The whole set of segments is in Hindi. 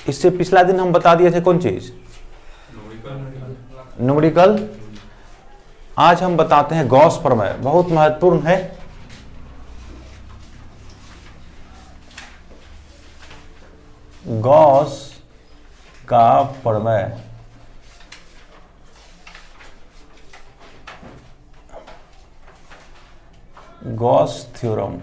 इससे पिछला दिन हम बता दिए थे कौन चीज, न्यूमेरिकल। आज हम बताते हैं गॉस प्रमेय, बहुत महत्वपूर्ण है। गॉस का प्रमेय, गॉस थ्योरम।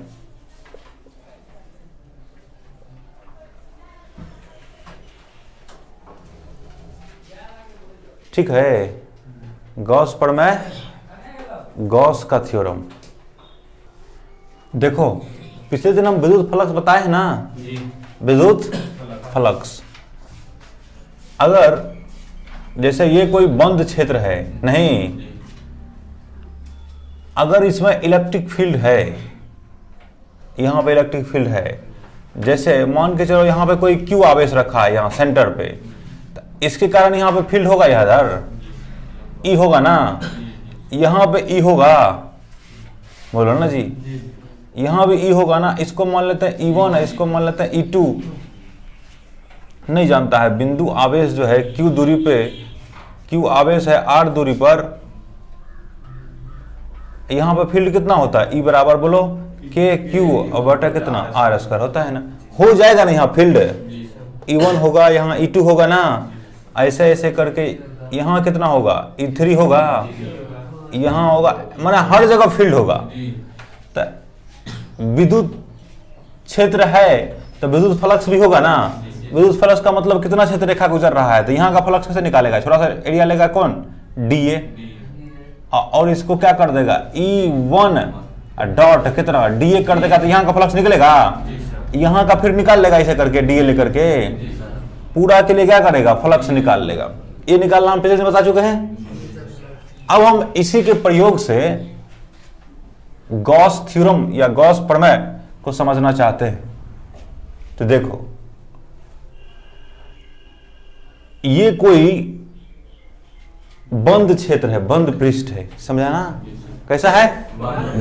ठीक है, गॉस प्रमेय, गॉस का थ्योरम। देखो पिछले दिन हम विद्युत फ्लक्स बताए हैं ना, विद्युत फ्लक्स। अगर जैसे ये कोई बंद क्षेत्र है, नहीं, अगर इसमें इलेक्ट्रिक फील्ड है, यहां पे इलेक्ट्रिक फील्ड है, जैसे मान के चलो यहां पे कोई क्यू आवेश रखा है यहां सेंटर पे, तो इसके कारण यहां पे फील्ड होगा, इधर ई होगा ना, यहां पे ई होगा, बोलो ना जी, यहां भी ई होगा ना। इसको मान लेते हैं E1 है, इसको मान लेते हैं E2। नहीं जानता है, बिंदु आवेश जो है Q दूरी पे, Q आवेश है R दूरी पर, यहां पे फील्ड कितना होता है, E बराबर बोलो KQ और बटा कितना R² होता है ना। हो जाएगा ना, यहाँ फील्ड E1 होगा, यहाँ E2 होगा ना, ऐसे ऐसे करके यहाँ कितना होगा, E3 होगा, यहाँ होगा, माने हर जगह फील्ड होगा। तो विद्युत क्षेत्र है तो विद्युत फ्लक्स भी होगा ना। विद्युत फ्लक्स का मतलब कितना क्षेत्र रेखा गुजर रहा है, तो यहाँ का फ्लक्स कैसे निकालेगा, छोटा सा एरिया लेगा कौन, DA, और इसको क्या कर देगा E1 डॉट कितना DA कर देगा, तो यहाँ का फ्लक्स निकलेगा, यहाँ का फिर निकाल लेगा ऐसे करके DA लेकर के, पूरा के लिए क्या करेगा, फ्लक्स निकाल लेगा। ये निकालना हम पहले से बता चुके हैं। अब हम इसी के प्रयोग से गॉस थ्योरम या गॉस प्रमेय को समझना चाहते हैं। तो देखो ये कोई बंद क्षेत्र है, बंद पृष्ठ है, समझा ना, कैसा है,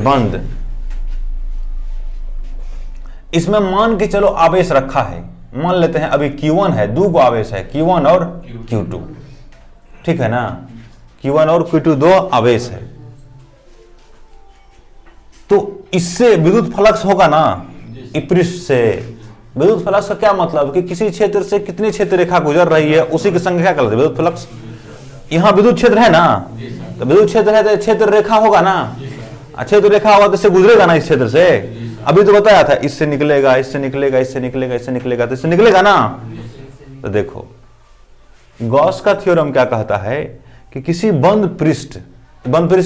बंद। इसमें मान के चलो आवेश रखा है, मान लेते हैं अभी Q1 है, दो को आवेश है, Q1 और Q2, ठीक है ना, Q1 और Q2 दो आवेश है। तो इससे विद्युत फ्लक्स होगा ना, इस पृष्ठ से। विद्युत फ्लक्स का क्या मतलब कि किसी क्षेत्र से कितनी क्षेत्र रेखा गुजर रही है उसी की संख्या कहलाती है विद्युत फ्लक्स। यहाँ विद्युत क्षेत्र है ना, तो विद्युत क्षेत्र है तो क्षेत्र रेखा होगा ना, क्षेत्र रेखा होगा तो इससे गुजरेगा ना, इस क्षेत्र से। अभी तो बताया था इससे निकलेगा, इससे निकलेगा, इससे निकलेगा, इससे निकलेगा, तो इससे निकलेगा ना। तो देखो गॉस का थ्योरम क्या कहता है कि किसी बंद पृष्ठ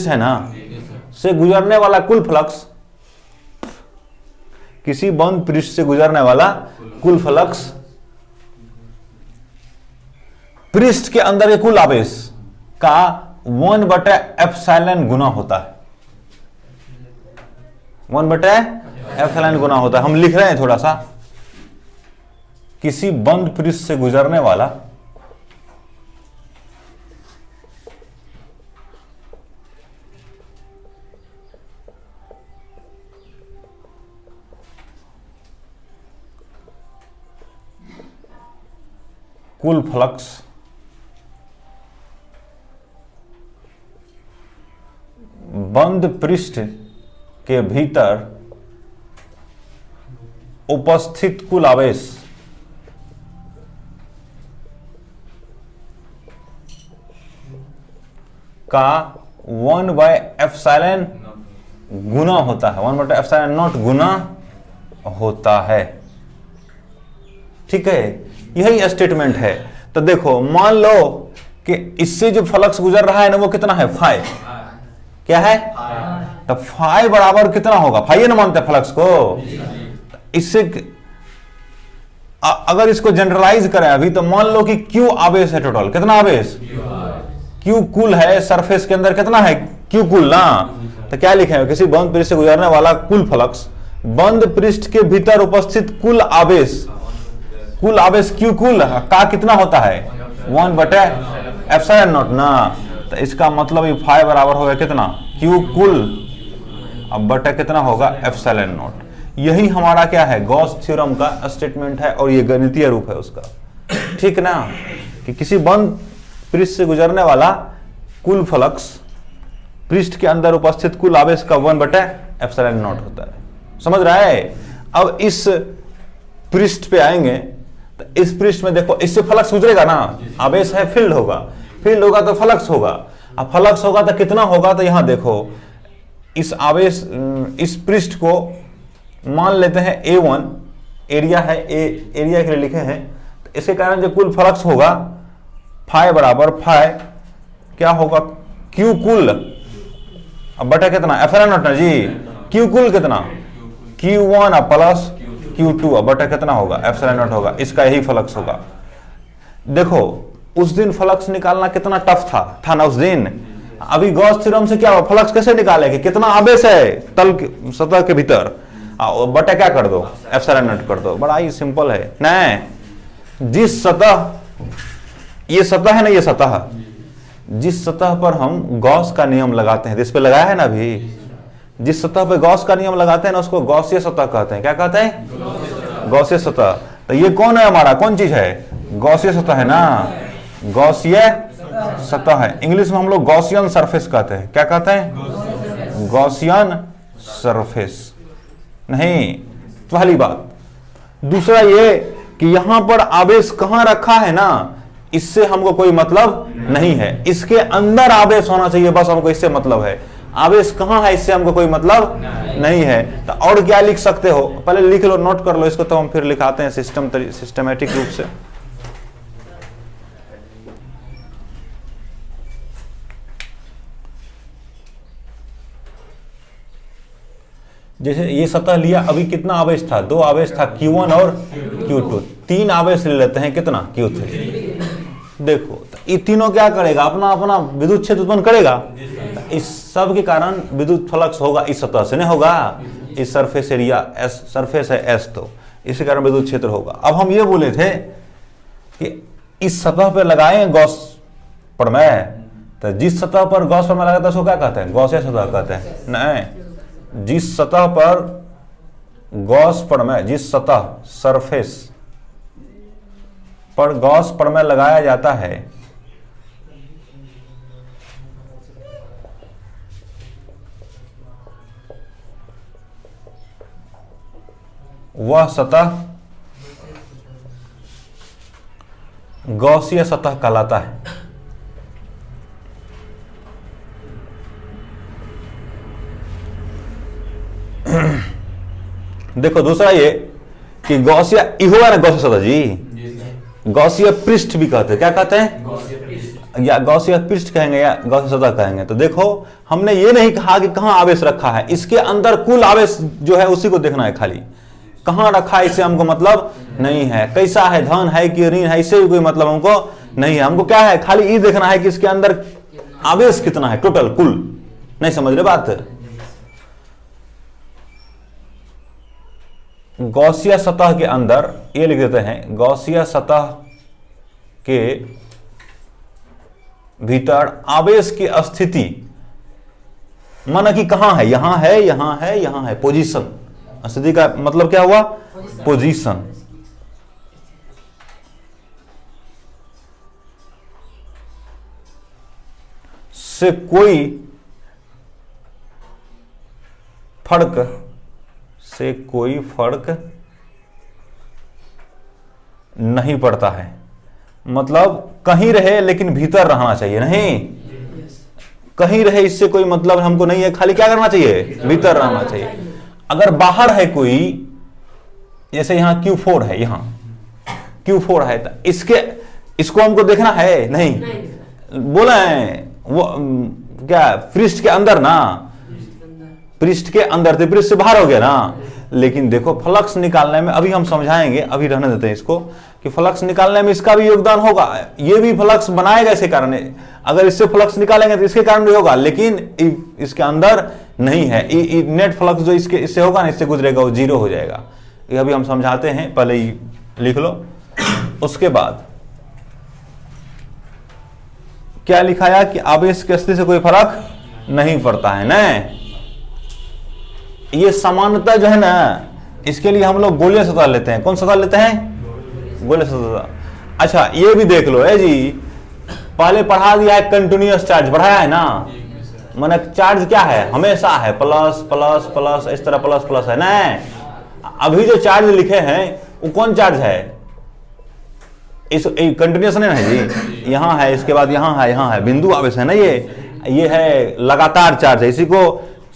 है ना, से गुजरने वाला कुल फ्लक्स, किसी बंद पृष्ठ से गुजरने वाला कुल फ्लक्स पृष्ठ के अंदर के कुल आवेश का 1/ε गुना होता है, 1/ε गुना होता है। हम लिख रहे हैं थोड़ा सा, किसी बंद पृष्ठ से गुजरने वाला कुल फ्लक्स बंद पृष्ठ के भीतर उपस्थित कुल आवेश का 1/ε गुना होता है, 1/ε0 गुना होता है। ठीक है, यही स्टेटमेंट है। तो देखो मान लो कि इससे जो फ्लक्स गुजर रहा है ना वो कितना है, फाई, क्या है, तो फाई बराबर कितना होगा, फाई ना मानते फ्लक्स को। इससे अगर इसको जनरलाइज करें अभी, तो मान लो कि क्यू आवेश है, टोटल कितना आवेश, क्यू कुल है, सरफेस के अंदर कितना है, क्यू कुल ना। तो क्या लिखे, किसी बंद पृष्ठ से गुजरने वाला कुल फ्लक्स बंद पृष्ठ के भीतर उपस्थित कुल आवेश क्यू कुल का कितना होता है, 1/ε0 ना। तो इसका मतलब ये फाई बराबर होगा कितना, क्यू कुल अब बटा कितना होगा, ε0। यही हमारा क्या है, गॉस थ्योरम का स्टेटमेंट है और ये गणितीय रूप है उसका। ठीक ना, कि किसी बंद पृष्ठ से गुजरने वाला कुल फ्लक्स पृष्ठ के अंदर उपस्थित कुल आवेश का 1/ε0 होता है। समझ रहा है? अब इस पृष्ठ पे आएंगे तो इस पृष्ठ में देखो, इससे फ्लक्स गुजरेगा ना, आवेश है, फील्ड होगा, फील्ड होगा तो फ्लक्स होगा। अब फ्लक्स होगा तो कितना होगा, तो यहां देखो इस आवेश, इस पृष्ठ को मान लेते हैं A1 एरिया है, एरिया के लिए लिखे हैं, तो इसके कारण जो कुल फ्लक्स होगा फाई बराबर फाई क्या होगा, क्यू कुल, अब बटा कितना ε0 ना जी, क्यू कुल कितना Q1 प्लस Q2 अब बटा कितना होगा ε0 होगा, इसका यही फ्लक्स होगा। देखो उस दिन फ्लक्स निकालना कितना टफ था ना उस दिन। अभी गॉस थ्योरम से क्या हुआ, फ्लक्स कैसे निकालेंगे, कितना आवेश है तल सतह के भीतर, बटा क्या कर दो ε0 कर दो, बड़ा ही सिंपल है ना। जिस सतह, ये सतह है ना, ये सतह, जिस सतह पर हम गॉस का नियम लगाते हैं, जिस पे लगाया है ना अभी, जिस सतह पे गॉस का नियम लगाते हैं ना उसको गॉसीय सतह कहते हैं। क्या कहते हैं? गॉसीय सतह। तो ये कौन है हमारा, कौन चीज है, गॉसीय सतह है ना, गॉसीय सतह है। इंग्लिश में हम लोग गॉसियन सरफेस कहते हैं। क्या कहते हैं? Gaussian surface. नहीं, पहली बात। दूसरा ये कि यहां पर आवेश कहां रखा है ना, इससे हमको कोई मतलब नहीं है, इसके अंदर आवेश होना चाहिए, बस हमको इससे मतलब है। आवेश कहां है इससे हमको कोई मतलब नहीं है। तो और क्या लिख सकते हो, पहले लिख लो, नोट कर लो इसको, तो हम फिर लिखाते हैं सिस्टमेटिक रूप से। जैसे ये सतह लिया, अभी कितना आवेश था, 2 आवेश था, Q1 और Q2, 3 आवेश ले लेते हैं, कितना Q3। देखो तो ये तीनों क्या करेगा, अपना अपना विद्युत क्षेत्र उत्पन्न करेगा। इस सब के कारण विद्युत फ्लक्स होगा, इस सतह से नहीं होगा, इस सरफेस एरिया S, सरफेस है S, तो इसी कारण विद्युत क्षेत्र होगा। अब हम ये बोले थे कि इस सतह पर लगाए गॉस प्रमेय, तो जिस सतह पर गॉस प्रमेय लगाता है उसको क्या कहते हैं, गॉसीय सतह कहते हैं। नहीं, जिस सतह पर गॉस प्रमेय, जिस सतह सरफेस पर गॉस प्रमेय लगाया जाता है वह सतह गॉसीय सतह कहलाता है। देखो दूसरा ये कि गॉसीय हुआ ना, गॉसीय सतह जी, गॉसीय पृष्ठ भी कहते हैं। क्या कहते हैं? या गॉसीय पृष्ठ कहेंगे या गॉसीय सतह कहेंगे। तो देखो हमने ये नहीं कहा कि कहां आवेश रखा है, इसके अंदर कुल आवेश जो है उसी को देखना है, खाली कहां रखा है इससे हमको मतलब नहीं है, कैसा है, धन है कि ऋण है, इससे भी कोई मतलब हमको नहीं है। हमको क्या है, खाली ये देखना है कि इसके अंदर आवेश कितना है, टोटल कुल। नहीं समझ रहे बात? गॉसीय सतह के अंदर ये लिख देते हैं, गॉसीय सतह के भीतर आवेश की स्थिति माना कि कहां है, यहां है, यहां है, यहां है, पोजीशन। स्थिति का मतलब क्या हुआ, पोजीशन। से कोई फर्क नहीं पड़ता है। मतलब कहीं रहे लेकिन भीतर रहना चाहिए, नहीं कहीं रहे इससे कोई मतलब हमको नहीं है, खाली क्या करना चाहिए, भीतर रहना चाहिए। अगर बाहर है कोई, जैसे यहां Q4 है, यहां Q4 है, तो इसको हमको देखना है नहीं, बोला है वो क्या, पृष्ठ के अंदर ना, पृष्ठ के अंदर थे, पृष्ठ से बाहर हो गया ना। लेकिन देखो फ्लक्स निकालने में, अभी हम समझाएंगे, अभी रहने देते हैं इसको, कि फ्लक्स निकालने में इसका भी योगदान होगा, ये भी फ्लक्स बनाएगा इसके कारण। अगर इससे फ्लक्स निकालेंगे तो इसके कारण भी होगा, लेकिन इसके अंदर नहीं है। नेट फ्लक्स जो इससे होगा ना, इससे गुजरेगा, वो 0 हो जाएगा। ये अभी हम समझाते हैं, पहले ही लिख लो। उसके बाद क्या लिखाया कि आवेश की स्थिति से कोई फर्क नहीं पड़ता है ना। ये समानता जो है ना, इसके लिए हम लोग गोलीय सतह लेते हैं। कौन सतह लेते हैं? गोलीय सतह। अच्छा ये भी देख लो है जी, पहले पढ़ा दिया है कंटिन्यूअस चार्ज, पढ़ाया है ना। माने चार्ज क्या है, हमेशा है, प्लस प्लस प्लस, इस तरह प्लस प्लस है ना। अभी जो चार्ज लिखे हैं वो कौन चार्ज है, इस कंटिन्यूअस नहीं है जी, यहाँ है, इसके बाद यहाँ है, यहाँ है, बिंदु आवेश है ना। ये है लगातार चार्ज है, इसी को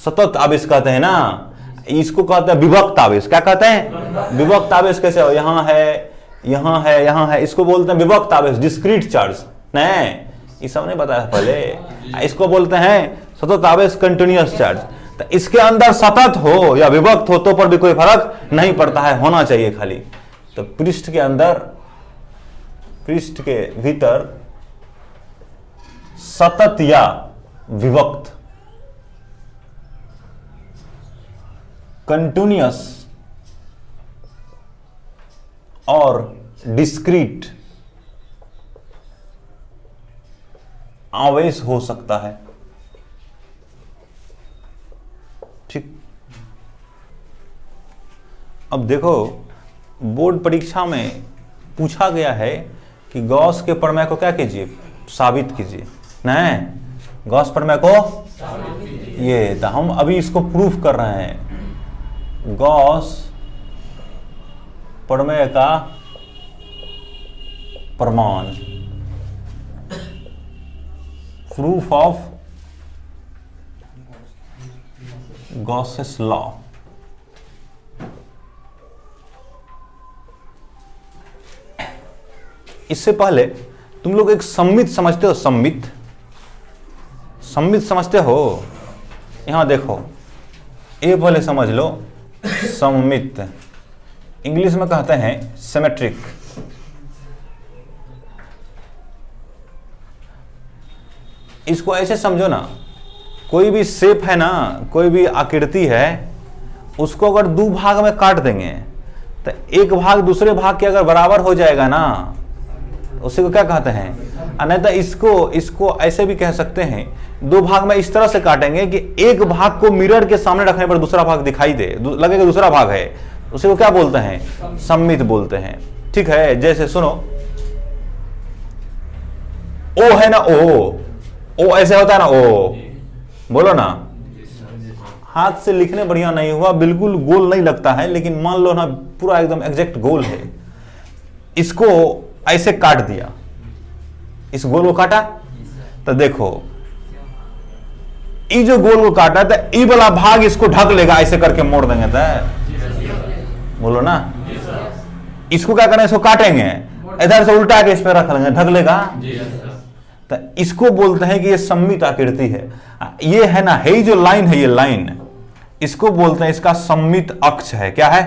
सतत आवेश कहते हैं ना। इसको कहते हैं विभक्त आवेश। क्या कहते हैं, विभक्त आवेश। कैसे हो, यहाँ है, यहाँ है, यहाँ है, इसको बोलते हैं विभक्त आवेश, डिस्क्रीट चार्ज। नहीं, ये सब नहीं बताया पहले। इसको बोलते हैं सतत आवेश, कंटिन्यूअस चार्ज। तो इसके अंदर सतत हो या विभक्त हो तो पर भी कोई फर्क नहीं पड़ता है, होना चाहिए खाली। तो पृष्ठ के अंदर, पृष्ठ के भीतर सतत या विभक्त, कंटिन्यूअस और डिस्क्रीट आवेश हो सकता है। ठीक। अब देखो बोर्ड परीक्षा में पूछा गया है कि गॉस के प्रमेय को क्या कीजिए, साबित कीजिए। नहीं, गॉस प्रमेय को ये तो हम अभी इसको प्रूफ कर रहे हैं। गॉस प्रमेय का प्रमाण, प्रूफ ऑफ गॉसेस लॉ। इससे पहले तुम लोग एक सम्मित समझते हो, सम्मित, सम्मित समझते हो। यहां देखो, ये पहले समझ लो, सम्मित इंग्लिश में कहते हैं सिमेट्रिक। इसको ऐसे समझो ना, कोई भी शेप है ना, कोई भी आकृति है, उसको अगर दो भाग में काट देंगे तो एक भाग दूसरे भाग के अगर बराबर हो जाएगा ना, उसी को क्या कहते हैं। नहीं तो इसको ऐसे भी कह सकते हैं, दो भाग में इस तरह से काटेंगे कि एक भाग को मिरर के सामने रखने पर दूसरा भाग दिखाई दे, लगेगा दूसरा भाग है, उसी को क्या बोलते हैं, सम्मित बोलते हैं। ठीक है, जैसे सुनो, ओ है ना, ओ ऐसे होता है ना, ओ बोलो ना। हाथ से लिखने बढ़िया नहीं हुआ, बिल्कुल गोल नहीं लगता है, लेकिन मान लो ना पूरा एकदम एग्जैक्ट गोल है। इसको ऐसे काट दिया, इस गोल को काटा, तो देखो ये जो गोल को काटा था, ये वाला भाग इसको ढक लेगा, ऐसे करके मोड़ देंगे तो बोलो ना। इसको क्या करें, इसको काटेंगे, इधर से उल्टा के इस पर रख लेंगे, ढक लेगा। तो इसको बोलते हैं कि ये सम्मित आकृति है। ये है ना, है जो लाइन है, ये लाइन, इसको बोलते हैं, इसका सम्मित अक्ष है। क्या है,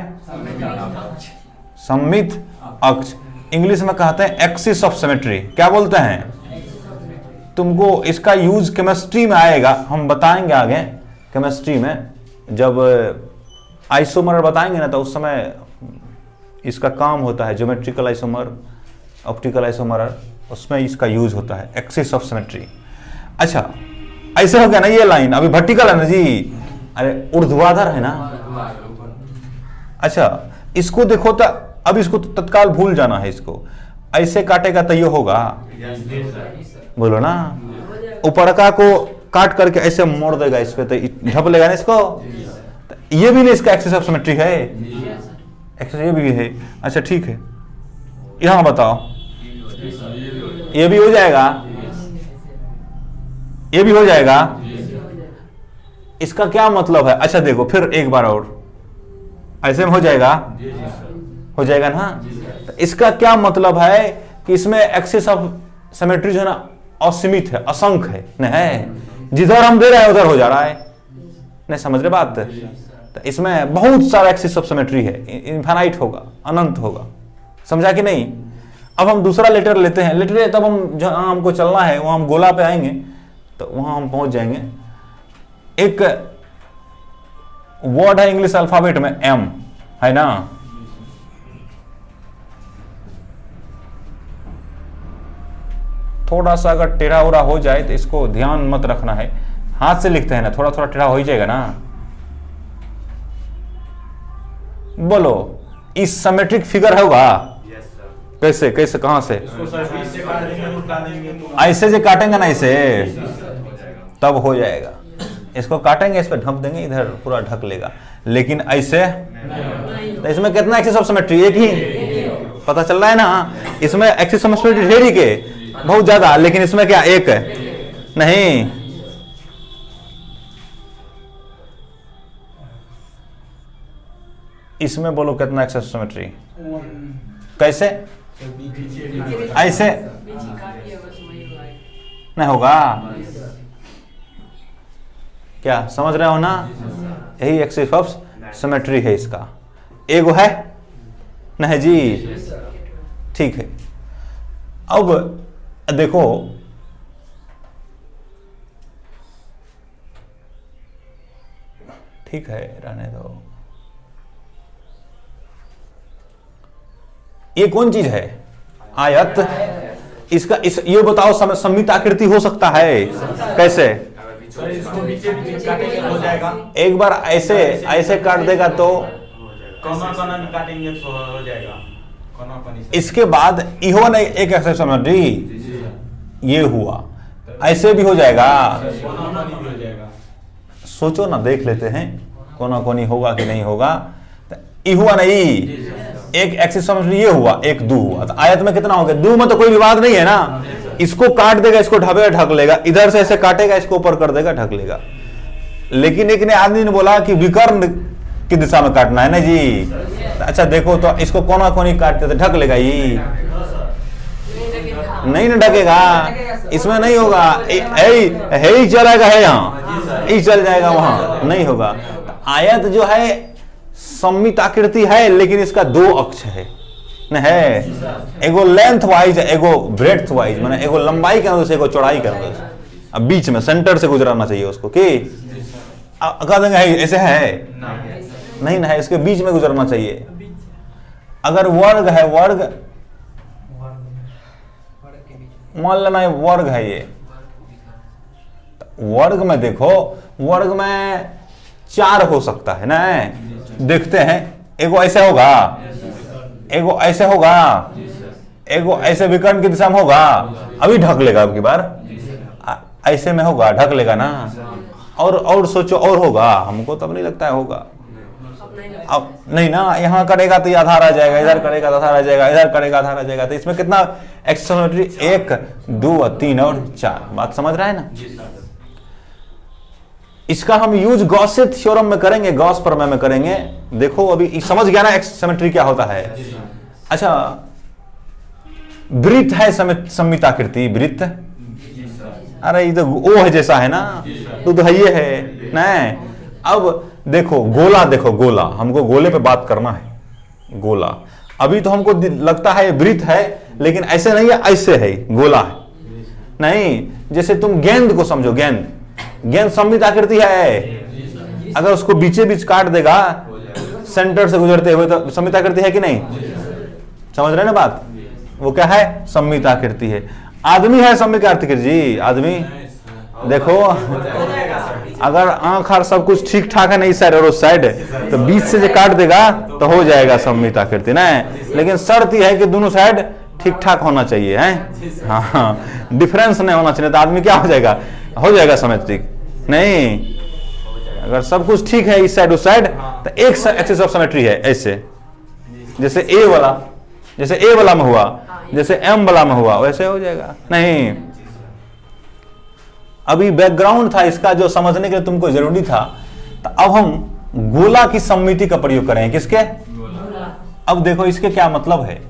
सम्मित अक्ष। इंग्लिश में कहते हैं एक्सिस ऑफ सिमेट्री। क्या बोलते हैं, तुमको इसका यूज केमिस्ट्री में आएगा, हम बताएंगे आगे केमिस्ट्री में, जब आइसोमर बताएंगे ना, तो उस समय इसका काम होता है, ज्योमेट्रिकल आइसोमर, ऑप्टिकल आइसोमर, उसमें इसका यूज होता है, एक्सिस ऑफ सिमेट्री। अच्छा, ऐसे हो गया ना, ये लाइन अभी वर्टिकल है ना जी, अरे ऊर्ध्वाधर है ना। अच्छा, इसको देखो तो अब इसको तो तत्काल भूल जाना है, इसको ऐसे काटेगा तो ये होगा, बोलो ना। ऊपर का को काट करके ऐसे मोड़ देगा इस पे, तो ढप लेगा ना इसको। ये भी नहीं इसका एक्सिस ऑफ सिमेट्री है, एक्सिस ये भी है। अच्छा ठीक है, यहां बताओ, ये भी हो जाएगा, ये भी हो जाएगा। इसका क्या मतलब है, अच्छा देखो फिर एक बार और, ऐसे में हो जाएगा, हो जाएगा ना। तो इसका क्या मतलब है कि इसमें एक्सिस ऑफ सिमेट्री जो है ना असीमित है, असंख्य है, नहीं, जिधर हम दे रहे हैं उधर हो जा रहा है, नहीं समझ रहे बात। तो इसमें बहुत सारा एक्सिस ऑफ सिमेट्री है, इनफाइनाइट होगा, अनंत होगा, समझा कि नहीं। अब हम दूसरा लेटर लेते हैं, लेटर तब हम जहां हमको चलना है वहां हम गोला पे आएंगे, तो वहां हम पहुंच जाएंगे। एक वर्ड है इंग्लिश अल्फाबेट में, एम है ना, थोड़ा सा अगर टेढ़ा उड़ा हो जाए तो इसको ध्यान मत रखना है, हाथ से लिखते हैं ना, थोड़ा थोड़ा टेढ़ा हो ही जाएगा ना। बोलो, इस सिमेट्रिक फिगर होगा, कैसे कैसे कहां से? इसको सर बीच से काट देंगे, उल्टा देंगे तो ऐसे जो काटेंगे ना इसे तब हो जाएगा। इसको काटेंगे, इस पे ढक देंगे, इधर पूरा ढक लेगा। लेकिन ऐसे तो इसमें कितना एक्सिस ऑफ सिमेट्री? एक ही। पता चल रहा है ना, इसमें एक्सिस ऑफ सिमेट्री ढेरी के बहुत ज्यादा, लेकिन इसमें क्या एक है? नहीं। इसमें बोलो कितना एक्सिस ऑफ सिमेट्री? कैसे? ऐसे नहीं होगा क्या? समझ रहे हो ना? यही एक्सिस ऑफ सिमेट्री है इसका। एगो है नहीं जी? ठीक है। अब देखो, ठीक है रहने दो। ये कौन चीज है? आयत। इसका ये बताओ, सममित आकृति हो सकता है कैसे? इसको बीचे बीच काटेंगे हो जाएगा। एक बार ऐसे ऐसे काट देगा तो कोना कोना भी काटेंगे तो हो जाएगा। कोना कोनी से इसके बाद इहो नहीं, एक एक्सेस समझी, ये हुआ, ऐसे भी हो जाएगा। कोना कोनी भी हो जाएगा। सोचो ना, देख लेते हैं कोना कोनी होगा कि नहीं होगा। ई हुआ नहीं, एक एक्सिस समझ ये हुआ, एक दो हुआ, तो आयत में कितना हो गया? दो में तो कोई विवाद नहीं है ना। इसको काट देगा, इसको ढकेगा, ढक लेगा, इधर से ऐसे काटेगा, इसको ऊपर कर देगा, ढक लेगा। लेकिन एक ने आदमी ने बोला कि विकर्ण की दिशा में काटना है ना जी। अच्छा देखो तो इसको कोना कोनी काटते तो ढक लेगा, ये नहीं ना ढकेगा, इसमें नहीं होगा। ही चलेगा, है यहाँ ही चल जाएगा, वहां नहीं होगा। आयत जो है सममित आकृति है, लेकिन इसका दो अक्ष है न है, एगो लेंथ वाइज, एगो ब्रेड्थ वाइज, माने एगो लंबाई के अंदर से, एगो चौड़ाई के अंदर से। अब बीच में सेंटर से गुजराना चाहिए उसको, कि कह देंगे ऐसे है नहीं ना है, इसके बीच में गुजरना चाहिए। अगर वर्ग है, वर्ग मान लेना है वर्ग है, ये वर्ग में देखो, वर्ग में 4 हो सकता है ना। देखते हैं, एगो ऐसे होगा, एगो ऐसे होगा, एगो ऐसे विकर्ण की दिशा में होगा, अभी ढक लेगा, अब की बार ऐसे में होगा, ढक लेगा ना। और सोचो, और होगा, हमको तब नहीं लगता है होगा। अब नहीं ना, यहाँ करेगा तो ये आधार आ जाएगा, इधर करेगा तो आधार आ जाएगा, इधर करेगा आधार आ जाएगा। तो इसमें कितना एक्सिस ऑफ सिमेट्री? 1, 2, 3 और 4। बात समझ रहा है ना? इसका हम यूज गॉस थ्योरम में करेंगे, गॉस प्रमेय में करेंगे। देखो अभी समझ गया ना एक्सिस सिमेट्री क्या होता है? अच्छा, वृत्त है सममित आकृति, वृत्त। अरे ये तो ओ है जैसा है ना, तो ये है ना। अब देखो गोला, देखो गोला, हमको गोले पे बात करना है। गोला अभी तो हमको लगता है वृत्त है, लेकिन ऐसे नहीं है, ऐसे है, गोला है नहीं। जैसे तुम गेंद को समझो, गेंद, गेंद सममित आकृति है। अगर उसको बीचे बीच काट देगा सेंटर से गुजरते हुए, तो सममित आकृति है कि नहीं? समझ रहे ना बात? वो क्या है? सममित आकृति है। आदमी है सममित आकृति जी, आदमी देखो, अगर आंख और सब कुछ ठीक ठाक है ना, इस साइड और उस साइड, तो बीच से जो काट देगा तो हो जाएगा सममित आकृति ना। लेकिन शर्त यह है कि दोनों साइड ठीक ठाक होना चाहिए, है हाँ, डिफरेंस नहीं होना चाहिए, तो आदमी क्या हो जाएगा? हो जाएगा सिमेट्रिक नहीं। अगर सब कुछ ठीक है इस साइड उस साइड, तो एक एक्सिस ऑफ सिमेट्री है, ऐसे जैसे ए वाला, जैसे ए वाला में हुआ, जैसे एम वाला में हुआ, वैसे हो जाएगा नहीं। अभी बैकग्राउंड था इसका, जो समझने के लिए तुमको जरूरी था। तो अब हम गोला की सममिति का प्रयोग करें। किसके? अब देखो इसके क्या मतलब है।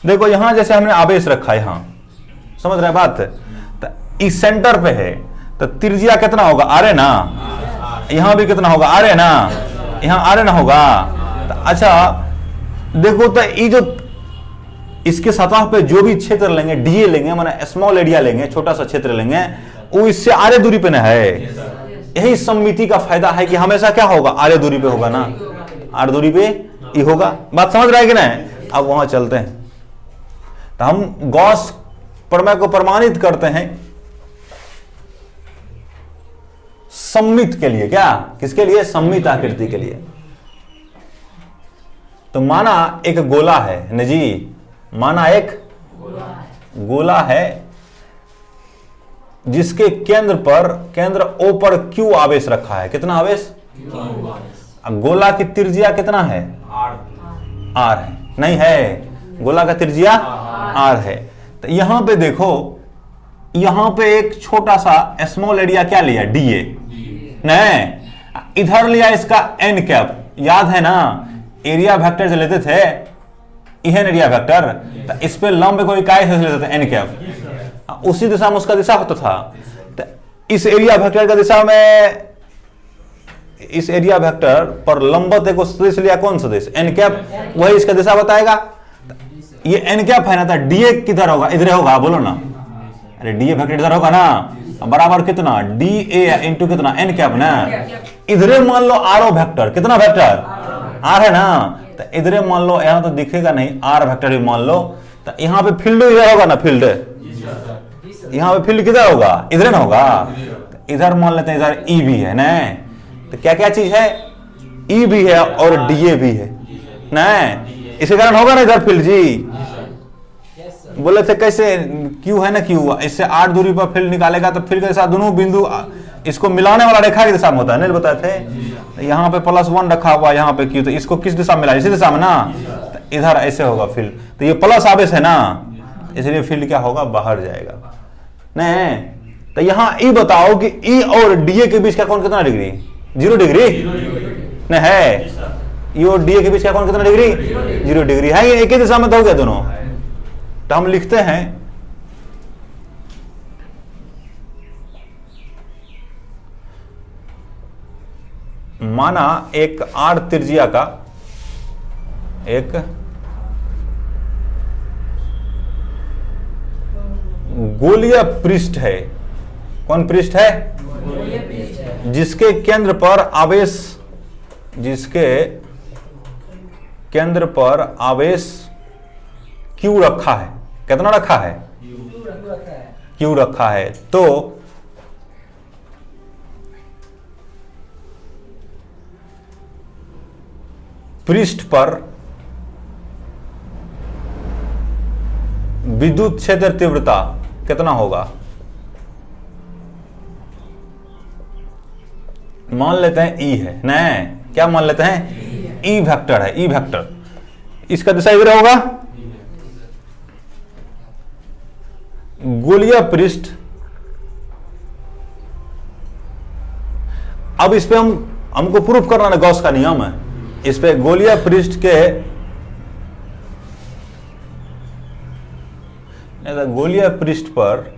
देखो यहां जैसे हमने आवेश रखा है, यहां समझ रहे बात? तो इस सेंटर पे है, तो त्रिज्या कितना होगा? आरे ना। यहां भी कितना होगा? आरे ना। यहां आरे ना होगा। तो अच्छा देखो, तो ये जो इसके सतह पे जो भी क्षेत्र लेंगे, डीए लेंगे, माने स्मॉल एरिया लेंगे, छोटा सा क्षेत्र लेंगे, वो इससे आरे दूरी पे ना है। यही सममिति का फायदा है कि हमेशा क्या होगा? आरे दूरी पे होगा ना, आरे दूरी पे ही होगा। बात समझ रहा है कि नहीं? अब वहां चलते हैं, तो हम गॉस प्रमेय को प्रमाणित करते हैं सममित के लिए। क्या? किसके लिए? सममित आकृति के लिए। तो माना एक गोला है न जी, माना एक गोला है जिसके केंद्र O पर Q आवेश रखा है। कितना आवेश? गोला की त्रिज्या कितना है? R है। नहीं है, गोला का त्रिज्या R है। तो यहां पे देखो, यहां पे एक छोटा सा स्मॉल एरिया क्या लिया? DA। नहीं, इधर लिया इसका n कैप। याद है ना, एरिया वेक्टर जो लेते थे, इहन एरिया वेक्टर, तो इस पे लंब कोई इकाई से लेते थे n कैप, उसी दिशा में उसका दिशा होता था। तो इस एरिया वेक्टर का दिशा में, इस एरिया वेक्टर पर लंबवत एक सदिश लिया। कौन सदिश? n cap. वही इसका दिशा बताएगा। ये n कैप है ना, तो DA किधर होगा? इधर होगा। बोलो ना, अरे DA वेक्टर इधर होगा ना, बराबर कितना? DA इंटू कितना? n कैप ना। इधरे मान लो RO वेक्टर, कितना वेक्टर? R है ना, तो इधरे मान लो, यहां तो दिखेगा नहीं, R वेक्टर भी मान लो। तो यहां पे फील्ड इधर होगा ना, फील्ड यहां पे फील्ड किधर होगा? इधर ना होगा। इधर मान लेते हैं, इधर E भी है ना। तो क्या क्या चीज है? E भी है और DA भी है ना, इसी कारण होगा ना इधर फील्ड जी। बोले थे कैसे? Q है ना, Q इससे 8 दूरी पर फील्ड निकालेगा, तो फील्ड के साथ दोनों बिंदु इसको मिलाने वाला रेखा की दिशा में होता है। नहीं बताए थे? यहाँ पे +1 रखा हुआ, यहाँ पे Q, तो इसको किस दिशा में मिला? इसी दिशा में ना। तो इधर ऐसे होगा फील्ड, तो ये प्लस आवेश है ना, इसलिए फील्ड क्या होगा? बाहर जाएगा। नहीं, तो यहाँ E बताओ कि E और DA के बीच का कोण कितना डिग्री? 0 डिग्री नहीं है। E और DA के बीच का कोण कितना डिग्री? 0 डिग्री है। ये एक ही दिशा में तो हो गया दोनों। तो हम लिखते हैं, माना एक R त्रिज्या का एक गोलीय पृष्ठ है। कौन पृष्ठ है? जिसके केंद्र पर आवेश, जिसके केंद्र पर आवेश Q रखा है। कितना रखा है? Q रखा है। तो पृष्ठ पर विद्युत क्षेत्र तीव्रता कितना होगा? मान लेते हैं E है। नहीं, क्या मान लेते हैं? E वेक्टर है। E वेक्टर, इसका दिशा इधर होगा। गोलीय पृष्ठ, अब इस पे हमको प्रूफ करना है, गॉस का नियम है। इस पे गोलीय पृष्ठ के, गोलीय पृष्ठ पर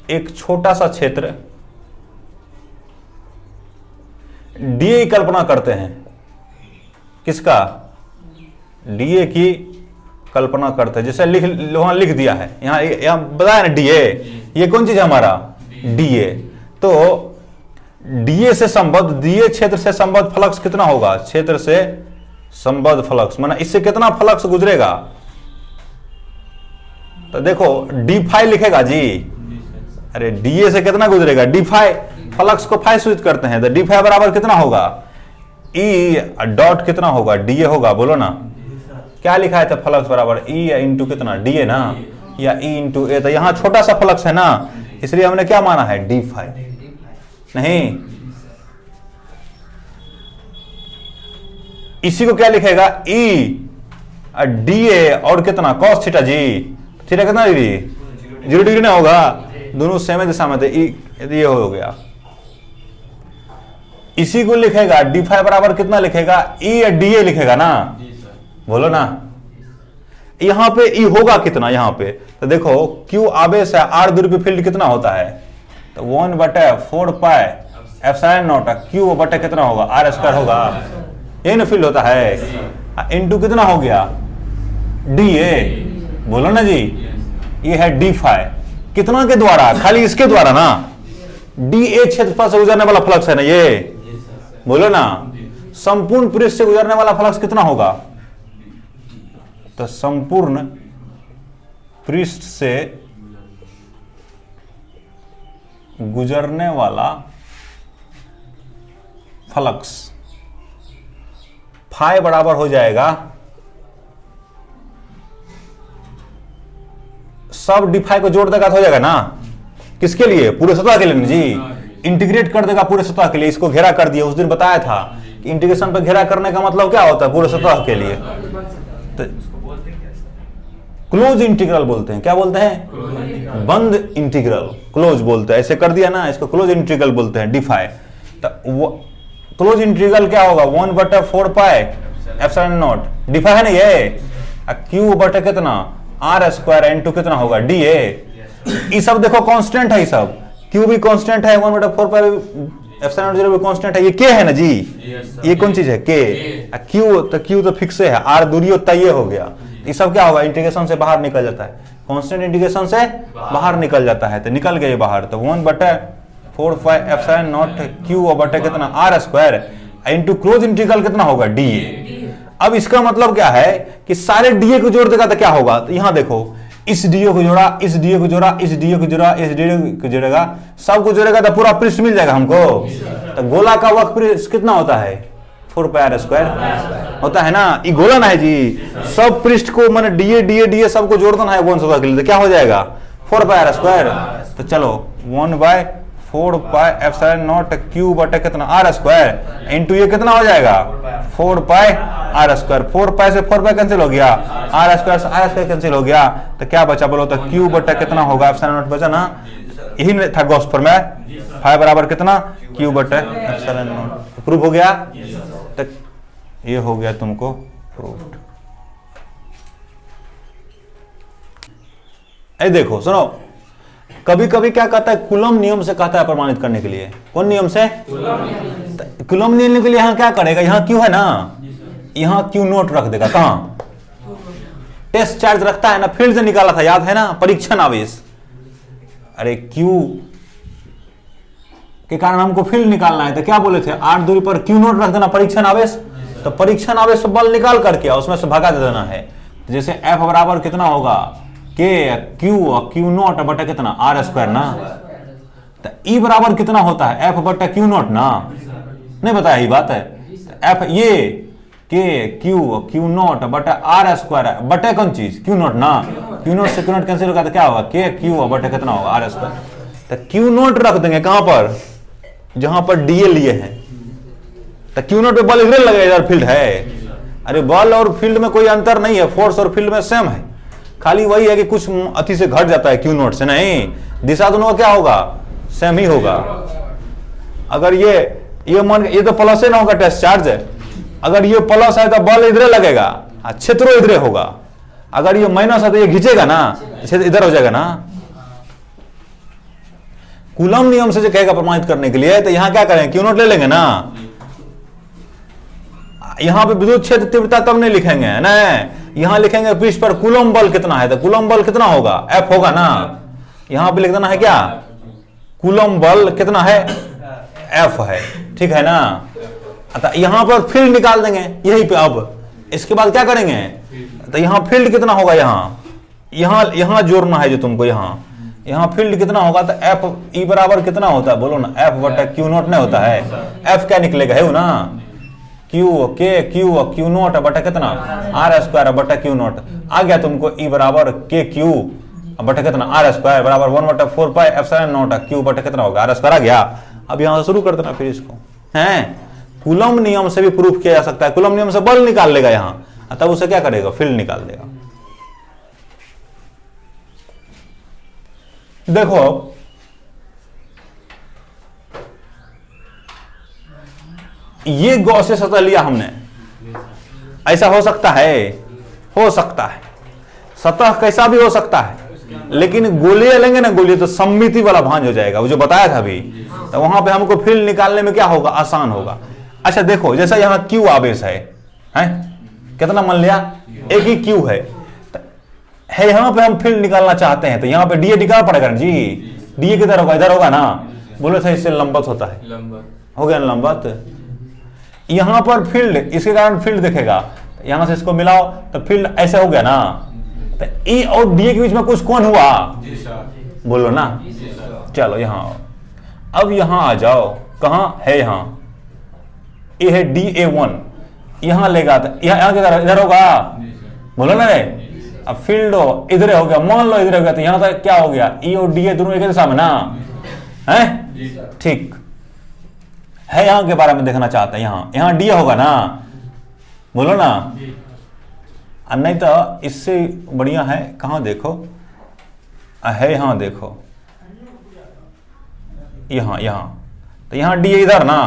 एक छोटा सा क्षेत्र DA की कल्पना करते हैं। किसका? DA की कल्पना करते हैं। जैसे वहां लिख दिया है, यहां बताया ना DA, ये कौन चीज है हमारा? DA। तो DA से संबद्ध, DA क्षेत्र से संबद्ध फ्लक्स कितना होगा? क्षेत्र से संबद्ध फ्लक्स माना इससे कितना फ्लक्स गुजरेगा? तो देखो D फाई लिखेगा जी। अरे DA से कितना गुजरेगा? D फाई, फ्लक्स को फाई सूचित करते हैं। तो D फाई बराबर कितना होगा? E डॉट कितना होगा? DA होगा। बोलो ना, क्या लिखा है? तो फ्लक्स बराबर E इंटू कितना? DA ना, या E इंटू A। तो यहां छोटा सा फ्लक्स है ना, इसलिए हमने क्या माना है? D phi. नहीं, इसी को क्या लिखेगा? E DA और कितना? cos थीटा जी। थीटा कितना डिग्री? 0 डिग्री ना होगा, दोनों सेम दिशा में थे। ये हो गया। इसी को लिखेगा D फाई बराबर कितना लिखेगा? E या DA लिखेगा ना। बोलो ना, यहां पे E होगा कितना? यहां पे तो देखो Q आवेश है, R दूरी पे फील्ड कितना होता है? तो 1/4 पाई एप्सिलॉन नॉट Q बटे कितना होगा? R स्क्वायर होगा। यही ना फील्ड होता है। इनटू कितना हो गया? DA। बोलो ना जी, ये है D फाई। कितना के द्वारा? खाली इसके द्वारा ना। DA क्षेत्रफल से गुजरने वाला फ्लक्स है ना ये। बोलो ना, संपूर्ण पृष्ठ से गुजरने वाला फ्लक्स कितना होगा? तो संपूर्ण पृष्ठ से गुजरने वाला फ्लक्स फाई बराबर हो जाएगा सब डिफाई को जोड़ देगा तो हो जाएगा ना, किसके लिए, पूरे सतह के लिए ना जी, इंटीग्रेट कर देगा पूरे सतह के लिए। इसको घेरा कर दिया, उस दिन बताया था कि इंटीग्रेशन पे घेरा करने का मतलब क्या होता है, पूरे सतह के लिए। तो क्लोज इंटीग्रल बोलते हैं, क्या बोलते हैं, बंद इंटीग्रल, क्लोज बोलते हैं। ऐसे कर दिया ना, इसको क्लोज इंटीग्रल बोलते हैं, डिफाई। तो क्लोज इंटीग्रल क्या होगा, 1/4 पाई एप्सिलॉन नॉट, डिफाई है ना ये, क्यू बटे कितना आर स्क्वायर इनटू कितना होगा डी ए। ये सब देखो कांस्टेंट है, ये सब क्यू भी कांस्टेंट है, 1/4 पाई एप्सिलॉन नॉट 0 भी कांस्टेंट है। ये के है ना जी, ये कौन चीज है, के। क्यू तो फिक्स है, आर दूरी होता ये हो गया। ये सब क्या होगा, इंटीग्रेशन से बाहर निकल जाता है, कांस्टेंट इंटीग्रेशन से बाहर निकल जाता है, तो निकल गए बाहर। तो 1/4 पाई एप्सिलॉन नॉट क्यू बटे कितना R square into close integral कितना होगा डी ए। अब इसका मतलब क्या है कि सारे डीए को जोड़ देगा तो क्या होगा, तो यहां देखो, इस डीए को जोड़ा, इस डीए को जोड़ा, इस डीए को जोड़ा, इस डीए को जोड़ेगा, सब को जोड़ेगा तो पूरा पृष्ठ मिल जाएगा हमको। तो गोला का वक्र पृष्ठ कितना होता है, 4 पाई आर स्क्वायर होता है ना। ये गोला ना है जी, सब पृष्ठ को मैंने डीए डीए डीए सबको जोड़ देना है वन सतह के लिए, तो क्या हो जाएगा 4 पाई आर स्क्वायर। तो चलो 1/4 पाई एप्सिलॉन नॉट क्यू बटे कितना आर स्क्वायर इनटू ये कितना हो जाएगा 4 पाई आर स्क्वायर। 4 पाई से 4 पाई कैंसिल हो गया, आर स्क्वायर से आर स्क्वायर कैंसिल हो गया, तो क्या बचा बोलो, तो क्यू बटे कितना होगा एप्सिलॉन नॉट बचा ना, यही था गॉस फॉर्मूला, फाई बराबर कितना क्यू बटे एप्सिलॉन नॉट। प्रूफ हो गया, तो ये हो गया तुमको प्रूफ। ए देखो सुनो, कभी कभी क्या कहता है, कूलम नियम से कहता है प्रमाणित करने के लिए। कौन नियम से, कूलम नियम के लिए यहाँ क्या करेगा, यहाँ क्यू है ना, यहाँ क्यू नोट रख देगा, कहाँ टेस्ट चार्ज रखता है ना, फील्ड से निकाला था याद है ना, परीक्षण आवेश। अरे क्यू के कारण हमको फील्ड निकालना है, तो क्या बोले थे, 8 दूरी पर क्यू नोट रख देना परीक्षण आवेश। तो परीक्षण आवेश से बल निकाल करके उसमें से भगा दे देना है। जैसे एफ बराबर कितना होगा, के क्यू नोट बटे कितना आर स्क्वायर ना। तो ई बराबर कितना होता है, एफ बटे क्यू नोट ना, नहीं बताया ये बात है। एफ ये के क्यू नोट बटे आर स्क्वायर बटे कौन चीज, क्यू नोट ना, क्यू नोट से क्यू नोट कैंसिल होगा, तो क्या होगा के क्यू बटे कितना होगा आर स्क्वायर। तो क्यू नोट रख देंगे कहां पर, जहां पर डीए लिए हैं। तो क्यू नोट पे बल इधर लगेगा, इधर फील्ड है। अरे बल और फील्ड में कोई अंतर नहीं है, फोर्स और फील्ड में सेम है, खाली वही है कि कुछ अति से घट जाता है क्यू नोट से, नहीं दिशा दोनों का क्या होगा, सेम ही होगा। अगर ये मन, ये तो प्लस है ना होगा टेस्ट चार्ज, अगर ये प्लस है तो बल इधर लगेगा, क्षेत्र इधर होगा। अगर ये माइनस है तो ये खींचेगा ना, क्षेत्र इधर हो जाएगा ना। कूलम नियम से जो कहेगा प्रमाणित करने के लिए, तो यहां क्या करें, क्यू नोट ले लेंगे ना, यहां पे विद्युत क्षेत्र तीव्रता तब नहीं लिखेंगे ना, यहां लिखेंगे पृष्ठ पर कूलम बल कितना है, तो कूलम बल कितना होगा, एफ होगा ना। यहां पे लिख देना है क्या, कूलम बल कितना है, एफ है, ठीक है ना। अतः यहां पर फील्ड निकाल देंगे यही पे। अब इसके बाद क्या करेंगे, तो यहां फील्ड कितना होगा, यहां जोड़ना है जो तुमको, यहां फील्ड कितना होगा, तो एफ ई बराबर कितना होता है बोलो ना, एफ बटा क्यू नोट नहीं होता है, एफ क्या निकलेगा है ना, क्यू नोट बटा कितना आर स्क्वायर बटा क्यू नोट। आ गया तुमको ई बराबर के क्यू बटा कितना आर स्क्वायर बराबर 1/4 पाई एप्सिलॉन नॉट क्यू बटा कितना होगा आर स्क्वायर। आ गया। अब यहां से शुरू कर देना फिर इसको, हैं कूलम नियम से भी प्रूफ किया जा सकता है। कूलम नियम से बल निकाल लेगा यहां, तब उसे क्या करेगा, फील्ड निकाल देगा। देखो ये गॉसियन सतह लिया हमने, ऐसा हो सकता है, हो सकता है सतह कैसा भी हो सकता है, लेकिन गोलीय लेंगे ना, गोलीय तो सममिति वाला भांज हो जाएगा, वो जो बताया था अभी। तो वहां पे हमको फील्ड निकालने में क्या होगा, आसान होगा। अच्छा देखो, जैसा यहाँ क्यू आवेश है कितना मान लिया, एक ही क्यू है यहाँ पे हम फील्ड निकालना चाहते हैं, तो यहाँ पे डीए निकालना पड़ेगा जी। डीए किधर होगा, इधर होगा ना, बोले थे इससे लंबवत होता है, हो गया ना लंबवत। यहां पर फील्ड, इसके कारण फील्ड दिखेगा, यहां से इसको मिलाओ तो फील्ड ऐसे हो गया ना। तो ई और डी के बीच में कुछ कौन हुआ, बोलो ना। चलो यहां, अब यहां आ जाओ, कहां है, यहां ए है DA1, यहां लेगा तो यहां इधर होगा, बोलो ना रे, अब फील्ड हो इधर हो गया, मान लो इधर हो गया, तो यहाँ तक क्या हो गया, ई और डी दोनों एक दिशा में ना है, ठीक है। यहाँ के बारे में देखना चाहते हैं, यहाँ डी होगा ना, बोलो ना, नहीं तो इससे बढ़िया है, कहाँ देखो है, यहाँ देखो, यहाँ तो यहाँ डी इधर ना,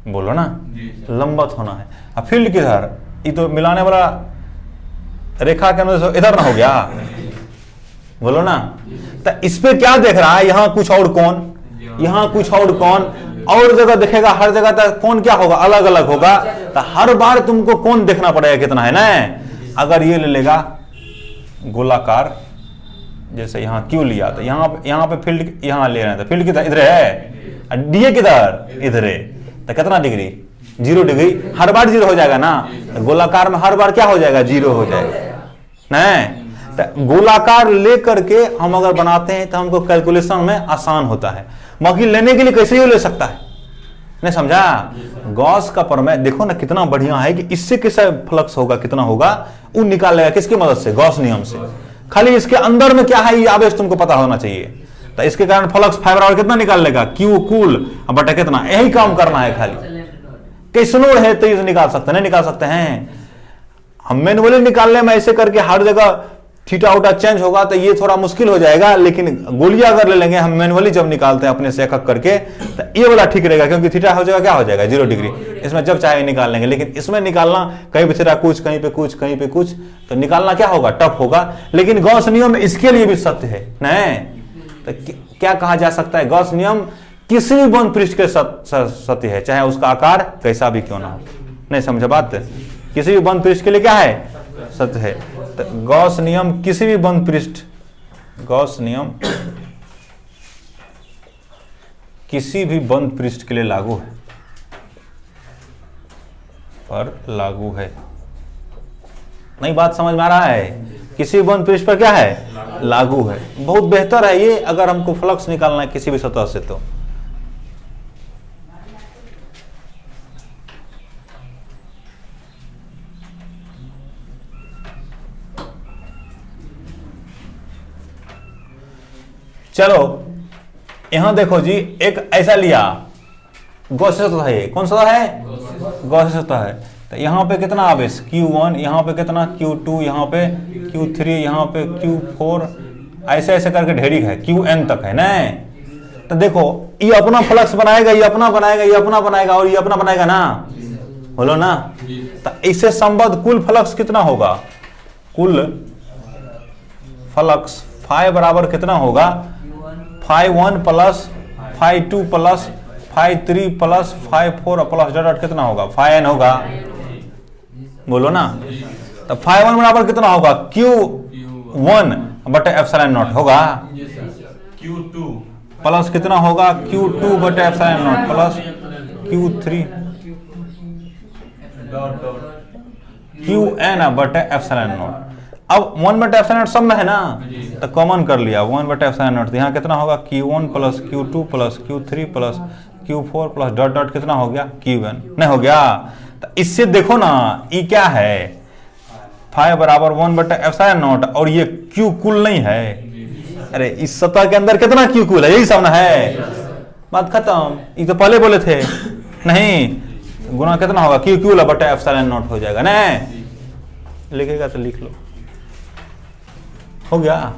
बोलो ना, लंबवत होना है। अब फील्ड किधर, ये तो मिलाने वाला रेखा के अनुसार इधर ना हो गया, बोलो ना, तो इस पे क्या देख रहा है, यहाँ कुछ और कौन, यहाँ कुछ और कौन, और जगह देखेगा, हर जगह तक कौन क्या होगा, अलग अलग होगा, तो हर बार तुमको कौन देखना पड़ेगा कितना है ना। अगर ये ले लेगा गोलाकार, जैसे यहाँ क्यू लिया, तो यहाँ पे फील्ड यहाँ ले रहे हैं, तो फील्ड किधर, इधर है, डी किधर, इधर है, तो कितना डिग्री, 0 डिग्री, हर बार 0 हो जाएगा ना, तो गोलाकार में हर बार क्या हो जाएगा, 0 हो जाएगा नहीं। तो गोलाकार लेकर के हम अगर बनाते हैं तो हमको कैलकुलेशन में आसान होता है, बाकी लेने के लिए कैसे ही ले सकता है, नहीं समझा। गॉस का प्रमेय देखो ना कितना बढ़िया है कि इससे कैसा फ्लक्स होगा, कितना होगा वो निकाल लेगा, किसकी मदद से, गॉस नियम से। खाली इसके अंदर में क्या है ये आवेश तुमको पता होना चाहिए, तो इसके कारण फ्लक्स फाइबर और कितना निकाल लेगा, क्यू कूल बटा कितना, यही काम करना है खाली। कैसनो है तो ये निकाल सकते, नहीं निकाल सकते हैं हम, मैनुअली निकालने में ऐसे करके हर जगह थीटा उटा चेंज होगा तो ये थोड़ा मुश्किल हो जाएगा, लेकिन गोलियां अगर ले लेंगे हम मैनुअली जब निकालते हैं अपने से एक करके, तो ये वाला ठीक रहेगा, क्योंकि थीटा हो जाएगा क्या हो जाएगा, 0 डिग्री, इसमें जब चाहे निकाल लेंगे। लेकिन इसमें निकालना कहीं पे थीटा कुछ, कहीं पे कुछ, कहीं पे कुछ, तो निकालना क्या होगा, टफ होगा। लेकिन गॉस नियम इसके लिए भी सत्य है नहीं, तो क्या कहा जा सकता है, गॉस नियम किसी भी बंद पृष्ठ के सत्य है, चाहे उसका आकार कैसा भी क्यों ना हो, नहीं समझे बात, किसी भी बंद पृष्ठ के लिए क्या है, सत्य है। तो गॉस नियम किसी भी बंद पृष्ठ, गॉस नियम किसी भी बंद पृष्ठ के लिए लागू है, पर लागू है, नहीं बात समझ में आ रहा है, किसी भी बंद पृष्ठ पर क्या है, लागू है। बहुत बेहतर है ये अगर हमको फ्लक्स निकालना है किसी भी सतह से, तो चलो यहां देखो जी, एक ऐसा लिया गॉसियन सतह है, कौन सतह है, गॉसियन सतह है, तो यहाँ पे कितना आवेश Q1, यहाँ पे कितना Q2, यहाँ पे Q3, यहाँ पे Q4, ऐसे ऐसे करके ढेरी है, Qn तक है ना। तो देखो ये अपना फ्लक्स बनाएगा, ये अपना बनाएगा, ये अपना बनाएगा और ये अपना बनाएगा ना, बोलो ना। तो इससे संबद्ध कुल फ्लक्स कितना होगा, कुल फ्लक्स फाई बराबर कितना होगा, φ1 plus φ2 plus φ3 plus φ4 plus dot कितना होगा, φn होगा, बोलो ना। तो φ1 बराबर कितना होगा, Q1 बटे एप्सिलॉन नॉट होगा, Q2 प्लस कितना होगा, Q2 बटे epsilon not plus Q3 Qn बटे एप्सिलॉन नॉट। अब 1 बटे एप्सिलॉन नॉट सब में है ना, तो कॉमन कर लिया 1 बटे एप्सिलॉन नॉट, तो यहाँ कितना होगा, Q1 plus Q2 plus Q3 plus Q4 plus dot dot कितना हो गया, Qn, नहीं हो गया। तो इससे देखो ना ये क्या है, फाई बराबर 1 बटे एप्सिलॉन नॉट, और ये Q कुल नहीं है, अरे इस सतह के अंदर कितना Q कुल है, यही सब ना है, बात खत्म। ये तो पहले बोले थे नहीं, गुना कितना होगा, Q कुल बटे एप्सिलॉन नॉट हो जाएगा ना, लिखेगा तो लिख लो, हो गया।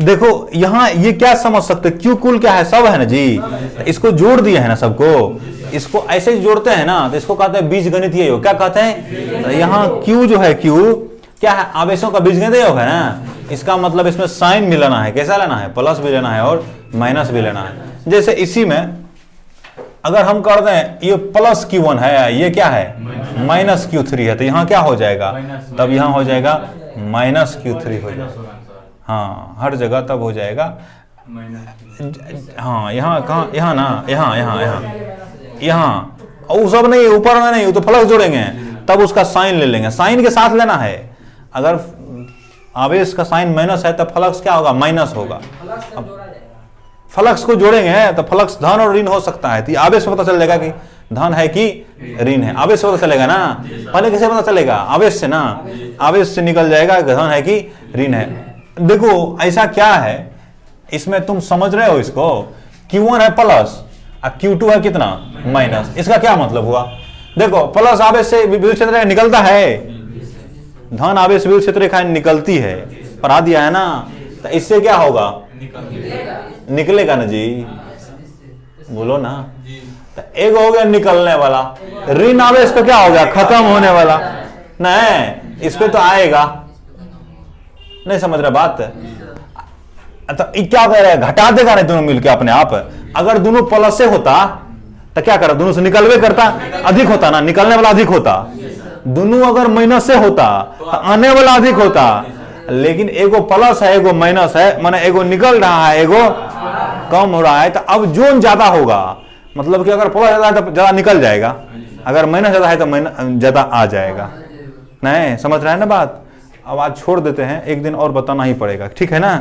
देखो यहाँ ये क्या समझ सकते, क्यू कुल क्या है, सब है ना जी, इसको जोड़ दिया है ना सबको, इसको ऐसे ही जोड़ते हैं ना, तो इसको कहते हैं बीजगणितीय योग, क्या कहते हैं, तो यहाँ क्यू जो है, क्यू क्या है, आवेशों का बीजगणितीय योग है ना, इसका मतलब इसमें साइन भी लेना है, कैसा लेना है, प्लस भी लेना है और माइनस भी लेना है। जैसे इसी में अगर हम कर दें ये प्लस Q1 है, ये क्या है माइनस Q3 है, तो यहाँ क्या हो जाएगा, तब यहाँ हो जाएगा माइनस Q3 हो जाएगा, हाँ हर जगह तब हो जाएगा, हाँ यहाँ कहाँ, यहाँ ना, यहाँ यहाँ यहाँ यहाँ, वो सब नहीं, ऊपर में नहीं, वो तो फ्लक्स जोड़ेंगे तब उसका साइन ले लेंगे, साइन के साथ लेना है। अगर आवेश का साइन माइनस है तो फ्लक्स क्या होगा, माइनस होगा। अब फ्लक्स को जोड़ेंगे तो फ्लक्स धन और ऋण हो सकता है, तो आवेश में पता चल जाएगा कि धन है कि ऋण है। आवेश से पता चलेगा ना, पहले कैसे पता चलेगा? आवेश से ना, आवेश से निकल जाएगा धन है कि ऋण है। देखो ऐसा क्या है, इसमें तुम समझ रहे हो इसको, Q1 है प्लस और Q2 है कितना माइनस। इसका क्या मतलब हुआ? देखो प्लस आवेश से विद्युत क्षेत्र रेखा निकलता है, धन आवेश विद्युत क्षेत्र रेखा निकलती है, पढ़ा दिया है ना। तो इससे क्या होगा? निकलेगा ना जी, बोलो ना। तो एक हो गया निकलने वाला, ऋण आवेश तो क्या हो गया? खत्म होने वाला। नहीं, इस पे तो आएगा, नहीं समझ रहे बात? तो क्या कह रहे हैं? घटा देगा नहीं दोनों मिलके अपने आप। अगर दोनों प्लस से होता तो क्या करा? दोनों से निकलवे करता, अधिक होता ना, निकलने वाला अधिक होता। दोनों अगर माइनस से होता तो आने वाला अधिक होता। लेकिन एगो प्लस है एगो माइनस है, माने एगो निकल रहा है एगो कम हो रहा है। तो अब जोन ज्यादा होगा, मतलब कि अगर प्लस ज्यादा है तो ज्यादा निकल जाएगा, अगर माइनस ज्यादा है तो ज्यादा आ जाएगा। नहीं समझ रहे हैं ना बात? अब आज छोड़ देते हैं, एक दिन और बताना ही पड़ेगा, ठीक है ना।